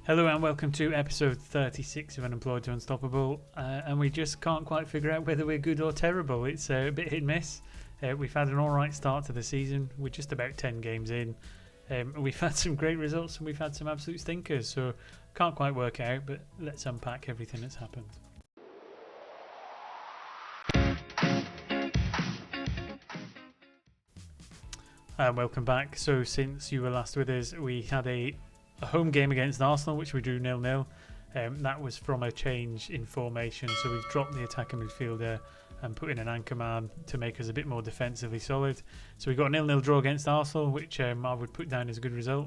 Hello and welcome to episode 36 of Unemployed to Unstoppable, and we just can't quite figure out whether we're good or terrible. It's a bit hit and miss. We've had an alright start to the season. We're just about 10 games in. We've had some great results and we've had some absolute stinkers, so can't quite work out, but let's unpack everything that's happened. Welcome back. So since you were last with us, we had a home game against Arsenal, which we drew 0-0. That was from a change in formation, so we've dropped the attacking midfielder and put in an anchor man to make us a bit more defensively solid. So we got a 0-0 draw against Arsenal, which I would put down as a good result.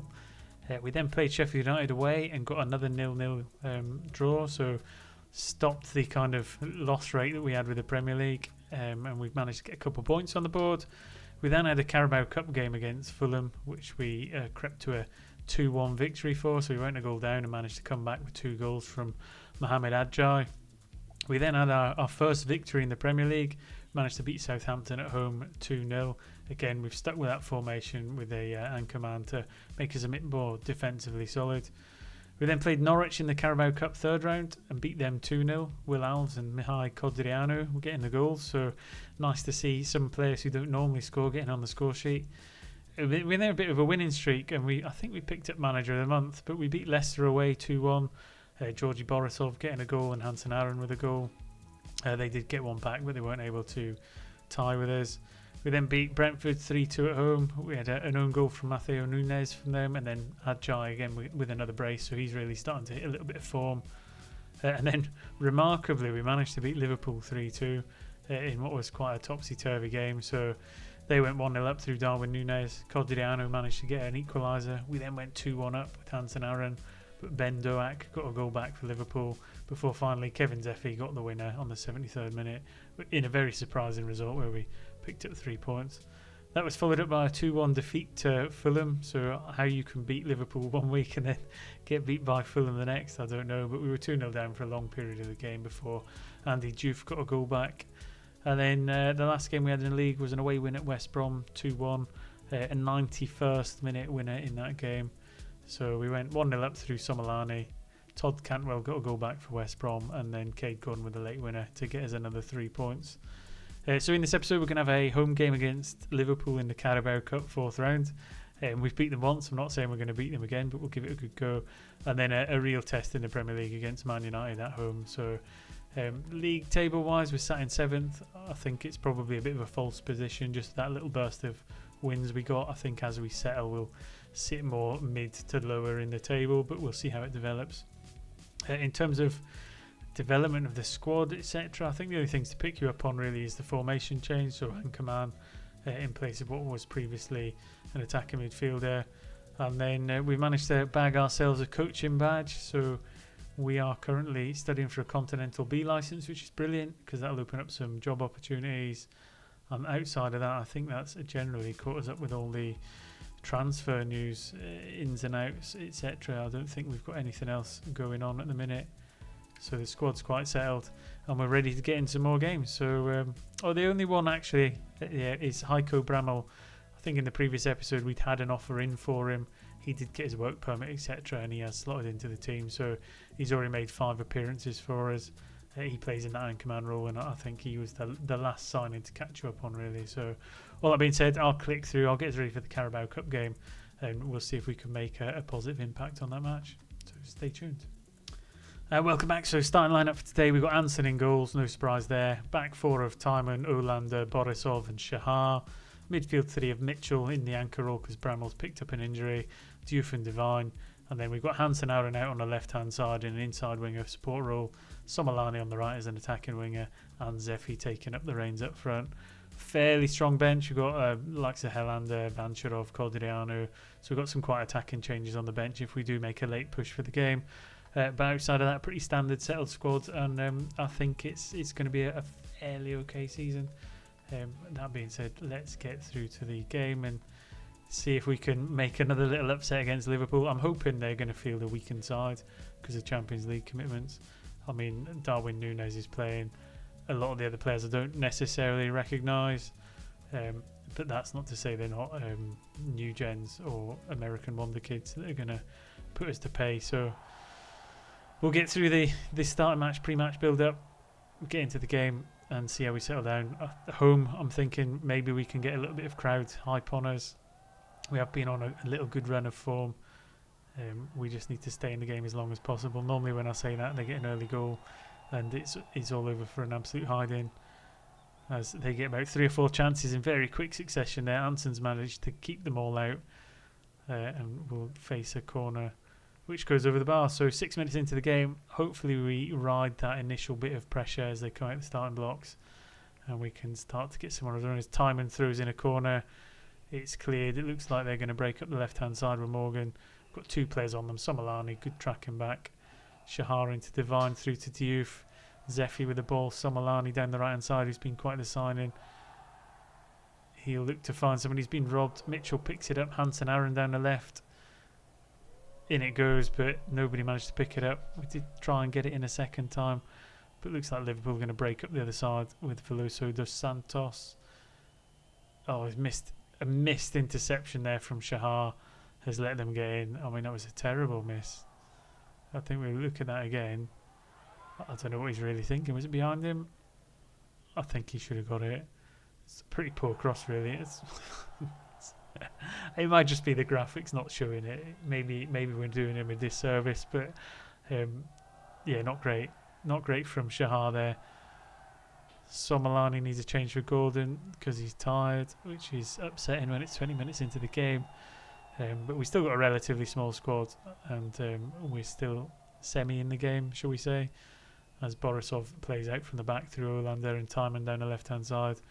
We then played Sheffield United away and got another 0-0 draw, so stopped the kind of loss rate that we had with the Premier League, and we've managed to get a couple of points on the board. We then had a Carabao Cup game against Fulham, which we crept to a 2-1 victory for, so we went a goal down and managed to come back with 2 goals from Mohamed Adjai. We then had our first victory in the Premier League, managed to beat Southampton at home 2-0. Again, we've stuck with that formation with a anchor man to make us a bit more defensively solid. We then played Norwich in the Carabao Cup third round and beat them 2-0. Will Alves and Mihai Codreanu were getting the goals, so nice to see some players who don't normally score getting on the score sheet. We're in a bit of a winning streak, and I think we picked up Manager of the Month, but we beat Leicester away 2-1. Georgi Borisov getting a goal and Hansen Aron with a goal. They did get one back, but they weren't able to tie with us. We then beat Brentford 3-2 at home. We had an own goal from Matteo Nunes from them, and then Adjai again with another brace, so he's really starting to hit a little bit of form. And then, remarkably, we managed to beat Liverpool 3-2 in what was quite a topsy-turvy game. So they went 1-0 up through Darwin Nunes. Codreanu managed to get an equaliser. We then went 2-1 up with Hansen Aron, but Ben Doak got a goal back for Liverpool before finally Kevin Zeffy got the winner on the 73rd minute in a very surprising result where we picked up 3 points. That was followed up by a 2-1 defeat to Fulham, so how you can beat Liverpool one week and then get beat by Fulham the next, I don't know, but we were 2-0 down for a long period of the game before Andy Diouf got a goal back. And then the last game we had in the league was an away win at West Brom 2-1, a 91st minute winner in that game. So we went 1-0 up through Somolani. Todd Cantwell got a goal back for West Brom, and then Cade Gunn with a late winner to get us another 3 points. So in this episode we're going to have a home game against Liverpool in the Carabao Cup 4th round. We've beat them once. I'm not saying we're going to beat them again, but we'll give it a good go. And then a real test in the Premier League against Man United at home. So league table wise we're sat in 7th. I think it's probably a bit of a false position, just that little burst of wins we got. I think as we settle we'll sit more mid to lower in the table, but we'll see how it develops. In terms of development of the squad, etc., I think the only things to pick you up on really is the formation change, so anchor man in place of what was previously an attacking midfielder, and then we managed to bag ourselves a coaching badge, so we are currently studying for a Continental B licence, which is brilliant because that'll open up some job opportunities. Outside of that, I think that's generally caught us up with all the transfer news, ins and outs, etc. I don't think we've got anything else going on at the minute. So the squad's quite settled and we're ready to get into more games. So, the only one actually is Heiko Brammel. I think in the previous episode we'd had an offer in for him. He did get his work permit, etc., and he has slotted into the team. So he's already made 5 appearances for us. He plays in that anchor man role, and I think he was the last signing to catch you up on, really. So all that being said, I'll click through. I'll get us ready for the Carabao Cup game, and we'll see if we can make a positive impact on that match. So stay tuned. Welcome back. So starting lineup for today, we've got Anson in goals, no surprise there. Back 4 of Timon, Olander, Borisov and Shahar. Midfield 3 of Mitchell in the anchor role because Bramwell's picked up an injury. Diouf and Devine. And then we've got Hansen Aron out on the left-hand side in an inside winger support role. Somolani on the right as an attacking winger. And Zeffy taking up the reins up front. Fairly strong bench. We've got likes of Helander, Vancharov, Codreanu. So we've got some quite attacking changes on the bench if we do make a late push for the game. But outside of that, pretty standard settled squad, and I think it's going to be a fairly okay season. That being said, let's get through to the game and see if we can make another little upset against Liverpool. I'm hoping they're going to field a weakened side because of Champions League commitments. I mean, Darwin Nunes is playing. A lot of the other players I don't necessarily recognise, but that's not to say they're not new gens or American wonder kids that are going to put us to pay. So we'll get through the starting match, pre-match build-up, get into the game and see how we settle down. At home, I'm thinking maybe we can get a little bit of crowd hype on us. We have been on a little good run of form. We just need to stay in the game as long as possible. Normally when I say that, they get an early goal and it's all over for an absolute hiding, as they get about 3 or 4 chances in very quick succession there. Anson's managed to keep them all out, and we'll face a corner which goes over the bar. So 6 minutes into the game, hopefully we ride that initial bit of pressure as they come out the starting blocks and we can start to get some runners. Timon throws in a corner, it's cleared. It looks like they're going to break up the left hand side with Morgan. Got 2 players on them. Somalani, good tracking back. Shahar into Divine, through to Diouf. Zephy with the ball. Somalani down the right hand side, who's been quite the signing. He'll look to find someone. He's been robbed. Mitchell picks it up. Hansen Aaron down the left. In it goes, but nobody managed to pick it up. We did try and get it in a second time, but it looks like Liverpool are going to break up the other side with Veloso dos Santos. Oh, he's missed a missed interception there from Shahar. Has let them get in. I mean, that was a terrible miss. I think we'll look at that again. I don't know what he's really thinking. Was it behind him? I think he should have got it. It's a pretty poor cross, really. It might just be the graphics not showing it. Maybe we're doing him a disservice, but yeah, not great. Not great from Shahar there. Somalani needs a change for Gordon because he's tired, which is upsetting when it's 20 minutes into the game. But we still got a relatively small squad, and we're still semi in the game, shall we say, as Borisov plays out from the back through Olander and Timon down the left hand side.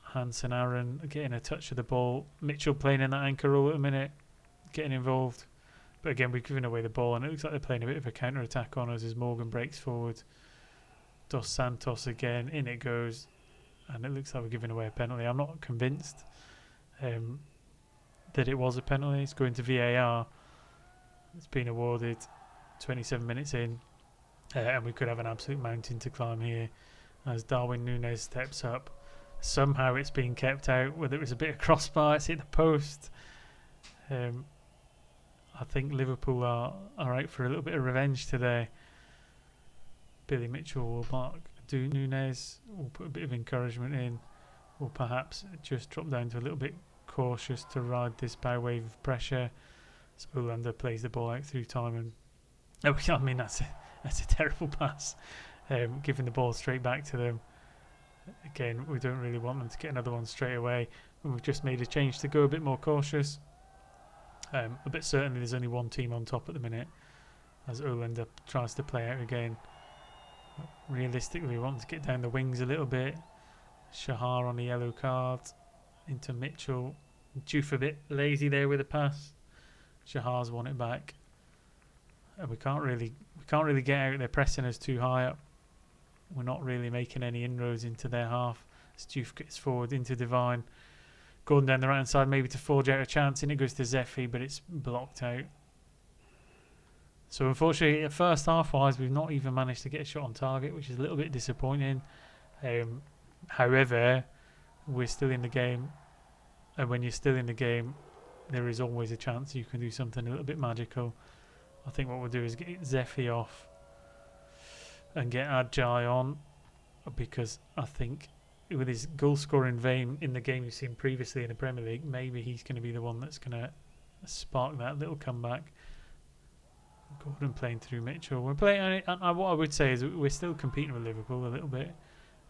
Hansen Aaron getting a touch of the ball. Mitchell playing in that anchor role at the minute, getting involved. But again, we've given away the ball, and it looks like they're playing a bit of a counter attack on us as Morgan breaks forward. Dos Santos again, in it goes, and it looks like we're giving away a penalty. I'm not convinced that it was a penalty. It's going to VAR. It's been awarded 27 minutes in, and we could have an absolute mountain to climb here as Darwin Núñez steps up. Somehow it's been kept out, whether it was a bit of crossbar, it's hit the post. I think Liverpool are out for a little bit of revenge today. Billy Mitchell will mark Núñez, will put a bit of encouragement in, or perhaps just drop down to a little bit cautious to ride this bow wave of pressure. So Olander plays the ball out through time, and I mean that's a terrible pass, giving the ball straight back to them. Again, we don't really want them to get another one straight away, and we've just made a change to go a bit more cautious. But certainly there's only one team on top at the minute as Olander tries to play out again. Realistically, we want to get down the wings a little bit. Shahar on the yellow card into Mitchell. Diouf a bit lazy there with a pass. Shahar's won it back, and we can't really get out. They're pressing us too high up. We're not really making any inroads into their half. Diouf gets forward into Divine. Gordon down the right hand side, maybe to forge out a chance, and it goes to Zephy, but it's blocked out. So unfortunately, at first half wise, we've not even managed to get a shot on target, which is a little bit disappointing. However, we're still in the game, and when you're still in the game, there is always a chance you can do something a little bit magical. I think what we'll do is get Zephy off and get Adjai on, because I think with his goal scoring vein in the game you've seen previously in the Premier League, maybe he's going to be the one that's going to spark that little comeback. Gordon playing through Mitchell. We're playing, and what I would say is we're still competing with Liverpool a little bit.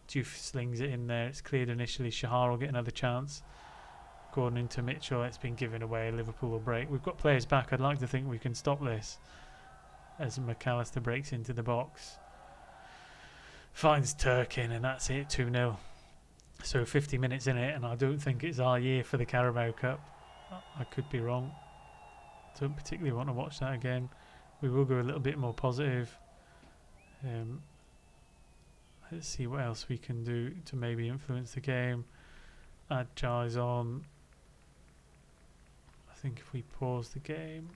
Diouf slings it in there. It's cleared initially. Shahar will get another chance. Gordon into Mitchell. It's been given away. Liverpool will break. We've got players back. I'd like to think we can stop this as McAllister breaks into the box. Finds Turkin, and that's it. 2-0. So 50 minutes in it, and I don't think it's our year for the Carabao Cup. I could be wrong. Don't particularly want to watch that again. We will go a little bit more positive. Let's see what else we can do to maybe influence the game. Adjai's on. I think if we pause the game,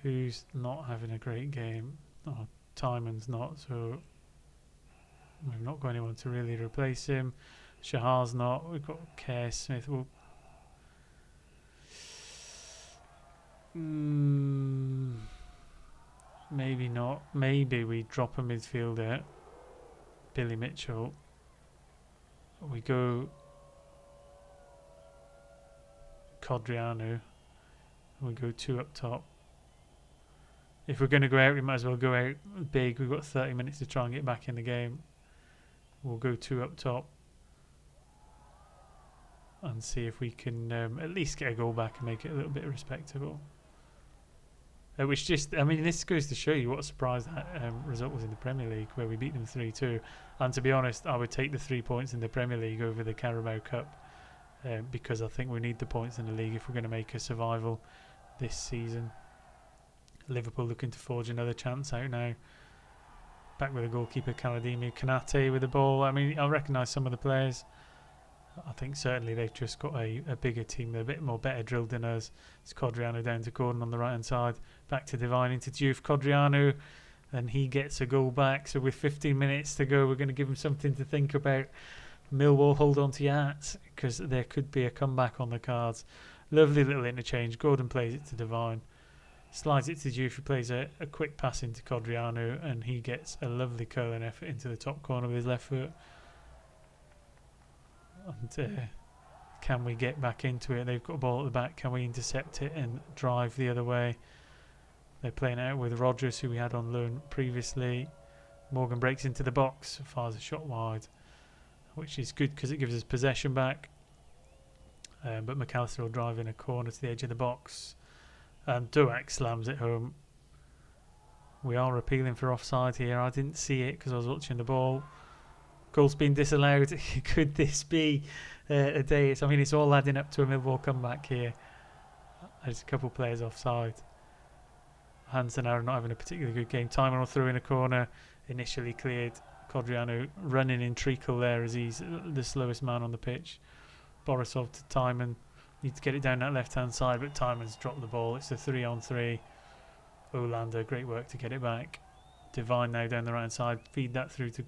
who's not having a great game? Oh, Timon's not, so we've not got anyone to really replace him. Shahar's not. We've got Kerr Smith. Well, Maybe not. Maybe we drop a midfielder, Billy Mitchell. We go Codriano. We go 2 up top. If we're going to go out, we might as well go out big. We've got 30 minutes to try and get back in the game. We'll go 2 up top and see if we can at least get a goal back and make it a little bit respectable. Which just, I mean, this goes to show you what a surprise that result was in the Premier League, where we beat them 3-2. And to be honest, I would take the 3 points in the Premier League over the Carabao Cup, because I think we need the points in the league if we're going to make a survival this season. Liverpool looking to forge another chance out now. Back with the goalkeeper Kaladimi. Kanate with the ball. I mean, I recognise some of the players. I think certainly they've just got a bigger team. They're a bit more better drilled than us. It's Codriano down to Gordon on the right hand side. Back to Divine into Diouf. Codriano, and he gets a goal back. So with 15 minutes to go, we're going to give him something to think about. Millwall, hold on to your hats, because there could be a comeback on the cards. Lovely little interchange. Gordon plays it to Divine. Slides it to Diouf, who plays a quick pass into Codriano, and he gets a lovely curling effort into the top corner with his left foot. And can we get back into it? They've got a ball at the back. Can we intercept it and drive the other way? They're playing out with Rodgers, who we had on loan previously. Morgan breaks into the box, fires a shot wide, which is good because it gives us possession back. But McAllister will drive in a corner to the edge of the box. And Duak slams it home. We are appealing for offside here. I didn't see it because I was watching the ball. Goal's been disallowed. Could this be a day? I mean, it's all adding up to a Millwall comeback here. There's a couple players offside. Hansen are not having a particularly good game. Timon will throw in a corner. Initially cleared. Codriano running in treacle there as he's the slowest man on the pitch. Borisov to Timon. Needs to get it down that left-hand side, but Timon's dropped the ball. It's a 3-on-3. Olander, great work to get it back. Divine now down the right-hand side. Feed that through to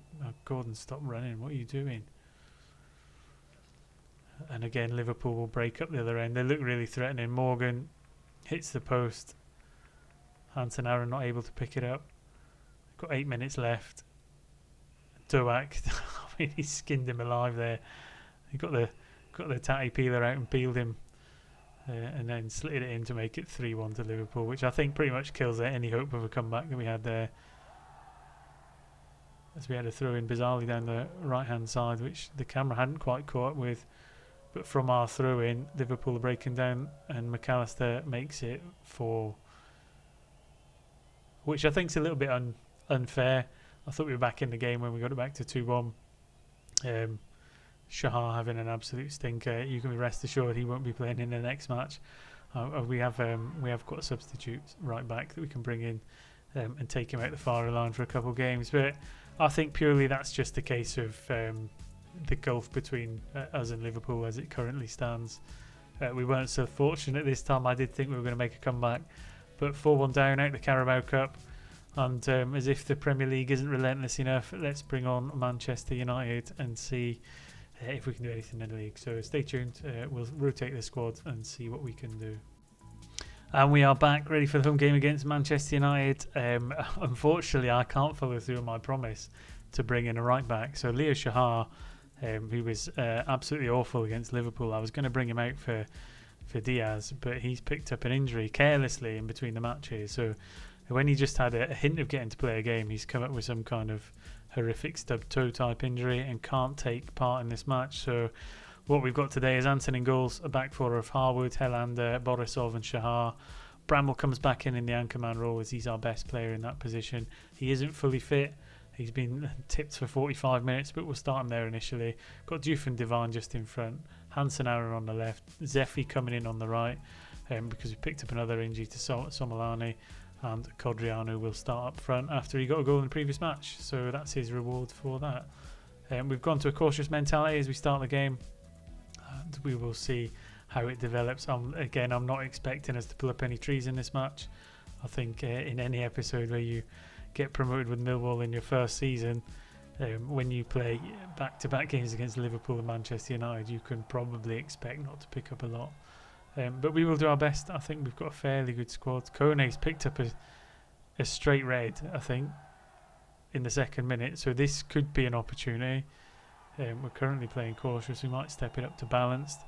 Gordon. Stop running. What are you doing? And again, Liverpool will break up the other end. They look really threatening. Morgan hits the post. Hansen Aaron not able to pick it up. Got 8 minutes left. Duak, I mean, he skinned him alive there. He got the tatty peeler out and peeled him, and then slid it in to make it 3-1 to Liverpool, which I think pretty much kills any hope of a comeback that we had there. As we had a throw in bizarrely down the right hand side, which the camera hadn't quite caught up with, but from our throw in, Liverpool are breaking down and McAllister makes it 4, which I think is a little bit unfair. I thought we were back in the game when we got it back to 2-1. Shahar having an absolute stinker. You can be rest assured he won't be playing in the next match. We have got a substitute right back that we can bring in and take him out the far line for a couple of games. But I think purely that's just a case of the gulf between us and Liverpool as it currently stands. We weren't so fortunate this time. I did think we were going to make a comeback, but 4-1 down out the Carabao Cup. And as if the Premier League isn't relentless enough, let's bring on Manchester United and see if we can do anything in the league. So stay tuned. We'll rotate the squad and see what we can do. And we are back, ready for the home game against Manchester United. Unfortunately, I can't follow through on my promise to bring in a right back. So Leo Shahar, who was absolutely awful against Liverpool, I was going to bring him out for Diaz, but he's picked up an injury carelessly in between the matches. So when he just had a hint of getting to play a game, he's come up with some kind of horrific stub toe type injury and can't take part in this match. So what we've got today is Anton in goals, a back four of Harwood, Helander, Borisov and Shahar. Bramwell comes back in the anchorman role as he's our best player in that position. He isn't fully fit. He's been tipped for 45 minutes, but we'll start him there initially. Got Diouf and Divine just in front. Hansen Aaron on the left. Zeffy coming in on the right because we picked up another injury to Somolani. And Codriano will start up front after he got a goal in the previous match. So that's his reward for that. We've gone to a cautious mentality as we start the game. And we will see how it develops. I'm not expecting us to pull up any trees in this match. I think in any episode where you get promoted with Millwall in your first season, when you play back-to-back games against Liverpool and Manchester United, you can probably expect not to pick up a lot. But we will do our best. I think we've got a fairly good squad. Kone's picked up a straight red, I think, in the second minute. So this could be an opportunity. We're currently playing cautious. We might step it up to balanced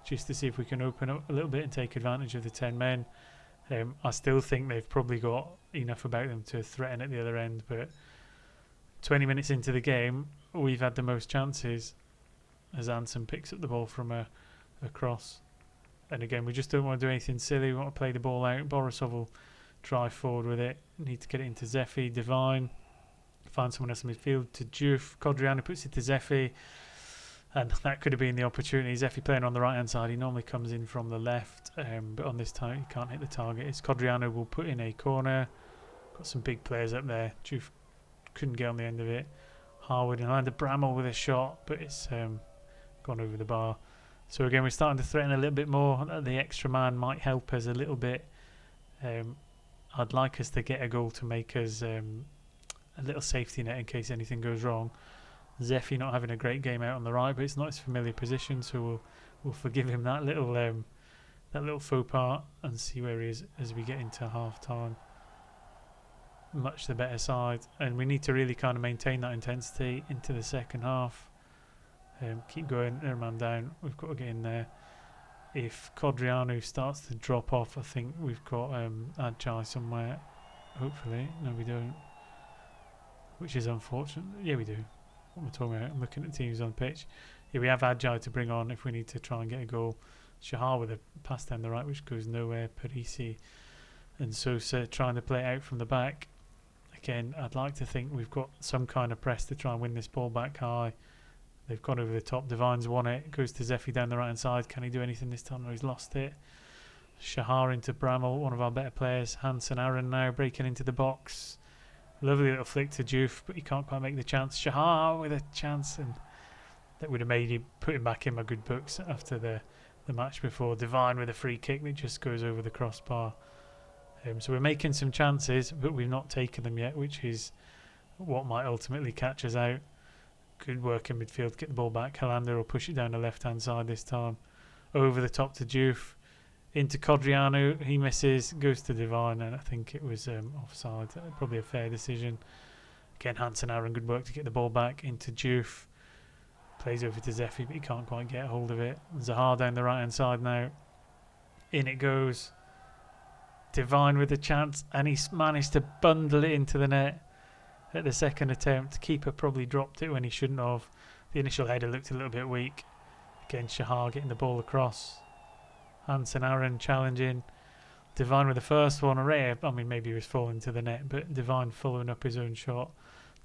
just to see if we can open up a little bit and take advantage of the 10 men. I still think they've probably got enough about them to threaten at the other end, but 20 minutes into the game, we've had the most chances as Anson picks up the ball from a cross. And again, we just don't want to do anything silly. We want to play the ball out. Borisov will drive forward with it. Need to get it into Zephy. Divine. Find someone else in midfield to Juf. Codriano puts it to Zephy. And that could have been the opportunity. Zephy playing on the right-hand side. He normally comes in from the left. But on this time, he can't hit the target. It's Codriano will put in a corner. Got some big players up there. Juf couldn't get on the end of it. Harwood and landed Bramall with a shot. But it's gone over the bar. So again, we're starting to threaten a little bit more. The extra man might help us a little bit. I'd like us to get a goal to make us a little safety net in case anything goes wrong. Zephy not having a great game out on the right, but it's not his familiar position, so we'll forgive him that little faux pas and see where he is as we get into half time. Much the better side, and we need to really kind of maintain that intensity into the second half. Keep going, they're a man down. We've got to get in there. If Codriano starts to drop off, I think we've got Adjai somewhere. Hopefully, no, we don't. Which is unfortunate. Yeah, we do. What am I talking about? I'm looking at teams on the pitch. Yeah, we have Adjai to bring on if we need to try and get a goal. Shahar with a pass down the right, which goes nowhere. Parisi and Sosa trying to play out from the back. Again, I'd like to think we've got some kind of press to try and win this ball back high. They've gone over the top. Divine's won it. Goes to Zephy down the right hand side. Can he do anything this time? No, he's lost it. Shahar into Bramall, one of our better players. Hansen Aaron now breaking into the box. Lovely little flick to Juf, but he can't quite make the chance. Shahar with a chance, and that would have made him put him back in my good books after the match before. Divine with a free kick that just goes over the crossbar. So we're making some chances, but we've not taken them yet, which is what might ultimately catch us out. Good work in midfield to get the ball back. Helander will push it down the left-hand side this time. Over the top to Juf. Into Codriano. He misses. Goes to Divine, and I think it was offside. Probably a fair decision. Again, Hansen Aaron, good work to get the ball back. Into Juf. Plays over to Zephy, but he can't quite get hold of it. Zahar down the right-hand side now. In it goes. Divine with a chance, and he's managed to bundle it into the net. At the second attempt, keeper probably dropped it when he shouldn't have. The initial header looked a little bit weak. Again, Shahar getting the ball across. Hansen Aaron challenging. Divine with the first one. I mean, maybe he was falling to the net, but Divine following up his own shot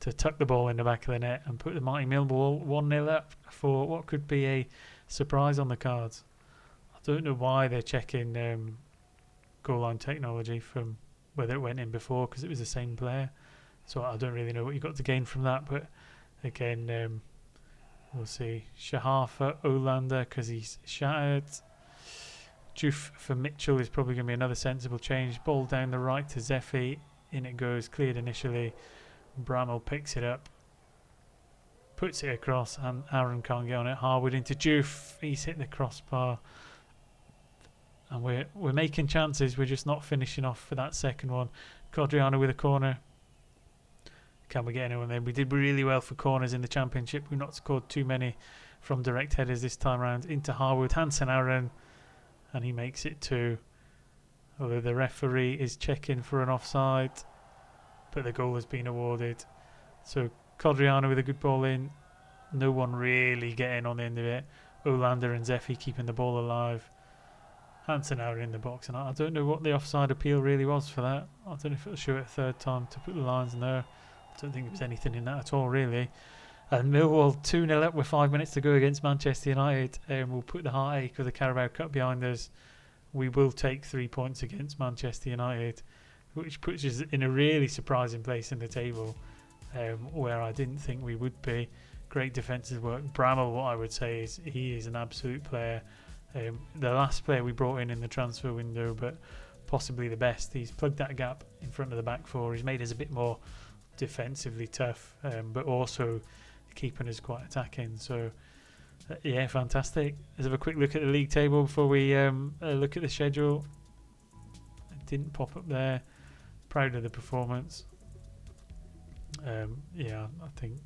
to tuck the ball in the back of the net and put the mighty Millwall 1-0 up for what could be a surprise on the cards. I don't know why they're checking goal line technology from whether it went in before, because it was the same player. So I don't really know what you got to gain from that, but again, we'll see. Shahar for Olander because he's shattered. Juf for Mitchell is probably going to be another sensible change. Ball down the right to Zephy. In it goes, cleared initially. Bramall picks it up, puts it across, and Aaron can't get on it. Harwood into Juf. He's hit the crossbar. And we're making chances. We're just not finishing off for that second one. Codriano with a corner. Can we get anyone there? We did really well for corners in the Championship. We've not scored too many from direct headers this time around. Into Harwood, Hansen Aaron, and he makes it 2. Although the referee is checking for an offside, but the goal has been awarded. So Codriano with a good ball in. No one really getting on the end of it. Olander and Zephy keeping the ball alive. Hansen Aaron in the box, and I don't know what the offside appeal really was for that. I don't know if it'll show it a third time to put the lines in there. I don't think there was anything in that at all, really. And Millwall 2-0 up with 5 minutes to go against Manchester United. We'll put the heartache of the Carabao Cup behind us. We will take 3 points against Manchester United, which puts us in a really surprising place in the table, where I didn't think we would be. Great defensive work. Bramall, what I would say is he is an absolute player. The last player we brought in the transfer window, but possibly the best. He's plugged that gap in front of the back four. He's made us a bit more defensively tough, but also keeping us quite attacking. So yeah, fantastic. Let's have a quick look at the league table before we look at the schedule. It didn't pop up there. proud of the performance. Yeah, I think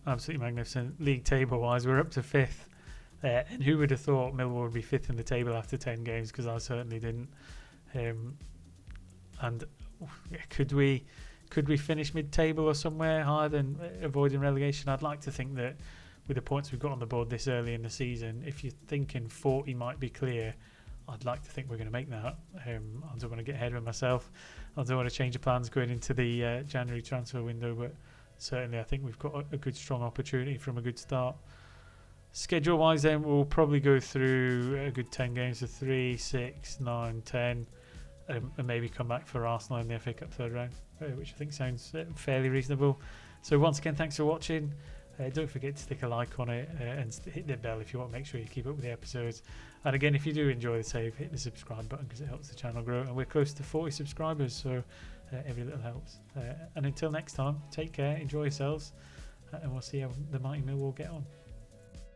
absolutely magnificent. League table wise, we're up to 5th. And who would have thought Millwall would be 5th in the table after 10 games? Because I certainly didn't. And could we finish mid-table or somewhere higher than avoiding relegation? I'd like to think that with the points we've got on the board this early in the season, if you're thinking 40 might be clear, I'd like to think we're going to make that. I don't want to get ahead of myself. I don't want to change the plans going into the January transfer window, but certainly I think we've got a good, strong opportunity from a good start. Schedule-wise then, we'll probably go through a good 10 games of 3, 6, 9, 10, and maybe come back for Arsenal in the FA Cup third round, which I think sounds fairly reasonable. So once again, thanks for watching. Don't forget to stick a like on it and hit the bell if you want to make sure you keep up with the episodes. And again, if you do enjoy the save, hit the subscribe button because it helps the channel grow. And we're close to 40 subscribers, so every little helps. And until next time, take care, enjoy yourselves, and we'll see how the mighty Millwall get on.